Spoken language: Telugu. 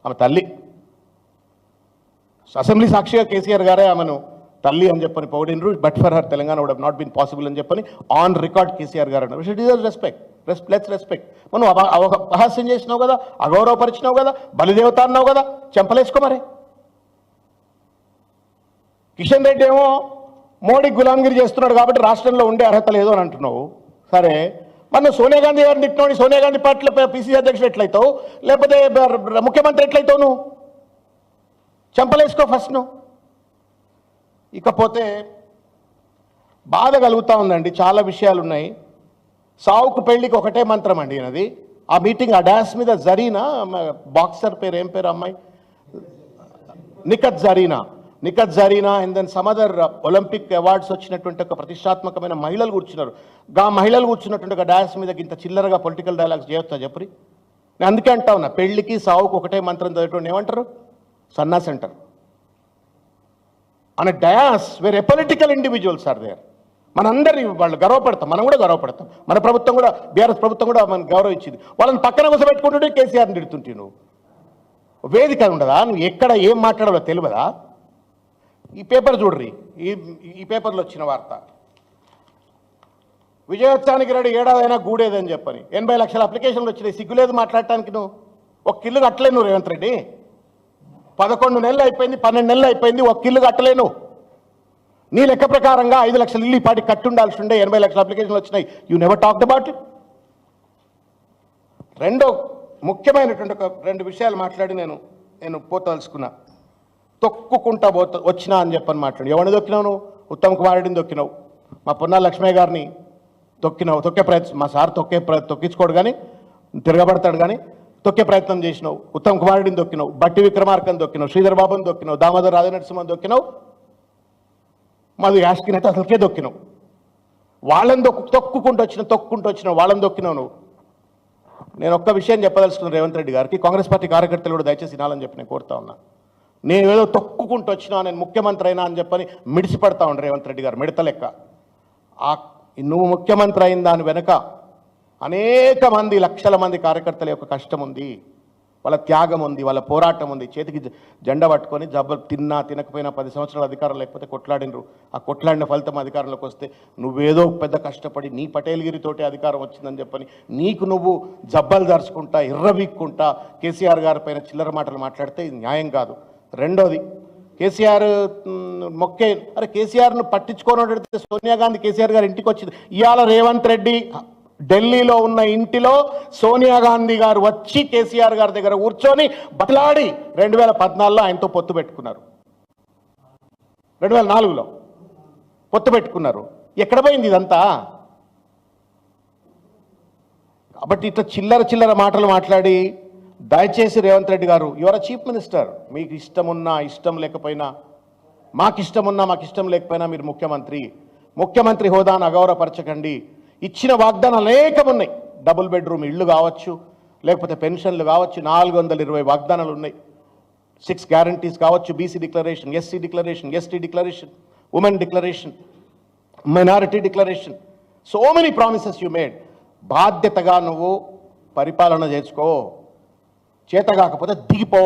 ఆమె తల్లి. అసెంబ్లీ సాక్షిగా కేసీఆర్ గారే ఆమెను తల్లి అని చెప్పని పొగిడినరు. But for her Telangana would have not been possible అని చెప్పని ఆన్ రికార్డ్ కేసీఆర్ గారు అన్నారు. She deserves respect. Let's respect. మనం అపహాస్యం చేసినావు కదా, అగౌరవపరిచినావు కదా, బలిదేవత అన్నావు కదా, చెంపలేసుకో మరి. కిషన్ రెడ్డి ఏమో మోడీ గులాంగిరి చేస్తున్నాడు కాబట్టి రాష్ట్రంలో ఉండే అర్హత లేదు అని అంటున్నావు. సరే, మన సోనియా గాంధీ గారిని తిట్టినోడి సోనియా గాంధీ పార్టీలో పిసిసి అధ్యక్షుడు ఎట్లయితావు, లేకపోతే ముఖ్యమంత్రి ఎట్లయితావు? నువ్వు చెంపలేసుకో ఫస్ట్ నువ్వు. ఇకపోతే బాధ కలుగుతూ ఉందండి, చాలా విషయాలు ఉన్నాయి. సావుకు పెళ్లికి ఒకటే మంత్రం అండి అది. ఆ మీటింగ్ ఆ డాన్స్ మీద జరీనా, బాక్సర్ పేరు ఏం పేరు అమ్మాయి, Nikhat Zareena and then some other Olympic awards వచ్చినటువంటి ఒక ప్రతిష్టాత్మకమైన మహిళలు కూర్చున్నారు. ఆ మహిళలు కూర్చున్నటువంటి ఒక డాన్స్ మీద ఇంత చిల్లరగా పొలిటికల్ డైలాగ్స్ చేయొచ్చా చెప్పరి? నేను అందుకే అంటా ఉన్నా, పెళ్లికి సావుకు ఒకటే మంత్రం చదివేటువంటి ఏమంటారు, సన్నాసి అంటారు. అనే డయాస్ వేరే పొలిటికల్ ఇండివిజువల్స్ ఆర్ దేర్. మనందరినీ వాళ్ళు గర్వపడతాం, మనం కూడా గర్వపడతాం. మన ప్రభుత్వం కూడా, బీఆర్ఎస్ ప్రభుత్వం కూడా మనకు గౌరవం ఇచ్చింది. వాళ్ళని పక్కన కూర్చోబెట్టుకుంటుంటే కేసీఆర్ని తిడుతుంటే నువ్వు వేదిక ఉండదా? నువ్వు ఎక్కడ ఏం మాట్లాడాలో తెలియదా? ఈ పేపర్ చూడ్రి, ఈ పేపర్లో వచ్చిన వార్త, విజయోత్సవానికి రెడీ ఏడాదైనా గూడేదని చెప్పని 80 లక్షల అప్లికేషన్లు వచ్చినాయి. సిగ్గులేదు మాట్లాడటానికి. నువ్వు ఒక కిల్లు కట్టలేను నువ్వు రేవంత్ రెడ్డి. 11 నెలలు అయిపోయింది, 12 నెలలు అయిపోయింది, ఒక కిల్లు కట్టలేను. నీ లెక్క ప్రకారంగా 5 లక్షలు ఇల్లు ఈ పాటికి కట్టుండాల్సి ఉండే, 80 లక్షల అప్లికేషన్లు వచ్చినాయి. You never talked about it. రెండో ముఖ్యమైనటువంటి ఒక 2 విషయాలు మాట్లాడి నేను పోతలుసుకున్నా. తొక్కుకుంటా వచ్చినా అని చెప్పని మాట్లాడి, ఎవరిని దొక్కినావు నువ్వు? ఉత్తమ్ కుమార్ రెడ్డిని దొక్కినావు, మా పొన్నాల లక్ష్మయ్య గారిని తొక్కినావు, తొక్కే ప్రయత్నం. మా సార్ తొక్కించుకోడు కానీ తిరగబడతాడు కానీ తొక్కే ప్రయత్నం చేసినావు. ఉత్తమ్ కుమార్ రెడ్డిని దొక్కినావు, బట్టి విక్రమార్కని దొక్కినావు, శ్రీధర్ బాబుని దొక్కినావు, దామోదర్ రాజనరసింహని దొక్కినావు, మధు యాష్కిని అయితే అసలుకే దొక్కినావు. వాళ్ళని తొక్కుంటూ వచ్చినావు, వాళ్ళని దొక్కినావు నువ్వు. నేను ఒక్క విషయం చెప్పదలుచుకున్నాను రేవంత్ రెడ్డి గారికి, కాంగ్రెస్ పార్టీ కార్యకర్తలు కూడా దయచేసి వినాలని చెప్పి నేను కోరుతా ఉన్నా. నేను ఏదో తొక్కుంటూ వచ్చినా, నేను ముఖ్యమంత్రి అయినా అని చెప్పని మిడిసిపడతా ఉండు రేవంత్ రెడ్డి గారు, మిడత లెక్క. నువ్వు ముఖ్యమంత్రి అయిన దాని వెనుక అనేక మంది, లక్షల మంది కార్యకర్తల యొక్క కష్టం ఉంది, వాళ్ళ త్యాగం ఉంది, వాళ్ళ పోరాటం ఉంది. చేతికి జెండా పట్టుకొని తినకపోయినా 10 సంవత్సరాల అధికారం లేకపోతే కొట్లాడినరు. ఆ కొట్లాడిన ఫలితం అధికారంలోకి వస్తే నువ్వేదో పెద్ద కష్టపడి నీ పటేల్గిరితోటి అధికారం వచ్చిందని చెప్పని నీకు నువ్వు జబ్బలు దర్చుకుంటా, ఇర్రవీక్కుంటా కేసీఆర్ గారి పైన చిల్లర మాటలు మాట్లాడితే ఇది న్యాయం కాదు. రెండోది, కేసీఆర్ అరే కేసీఆర్ను పట్టించుకోనడితే సోనియా గాంధీ కేసీఆర్ గారు ఇంటికి వచ్చింది. ఇవాళ రేవంత్ రెడ్డి ఢిల్లీలో ఉన్న ఇంటిలో సోనియా గాంధీ గారు వచ్చి కేసీఆర్ గారి దగ్గర కూర్చొని బతలాడి 2014లో ఆయనతో పొత్తు పెట్టుకున్నారు. 2004లో పొత్తు పెట్టుకున్నారు. ఎక్కడ పోయింది ఇదంతా? కాబట్టి ఇట్లా చిల్లర మాటలు మాట్లాడి దయచేసి రేవంత్ రెడ్డి గారు, యువర్ చీఫ్ మినిస్టర్, మీకు ఇష్టమున్నా ఇష్టం లేకపోయినా, మాకిష్టమున్నా మాకిష్టం లేకపోయినా మీరు ముఖ్యమంత్రి హోదాను అగౌరవపరచకండి. ఇచ్చిన వాగ్దానాలు అనేకం ఉన్నాయి. డబుల్ బెడ్రూమ్ ఇళ్ళు కావచ్చు, లేకపోతే పెన్షన్లు కావచ్చు, 420 వాగ్దానాలు ఉన్నాయి. 6 గ్యారంటీస్ కావచ్చు, BC declaration, SC declaration, ST declaration, women declaration, minority declaration, so many promises you made. బాధ్యతగా నువ్వు పరిపాలన చేసుకో, చేత కాకపోతే దిగిపో.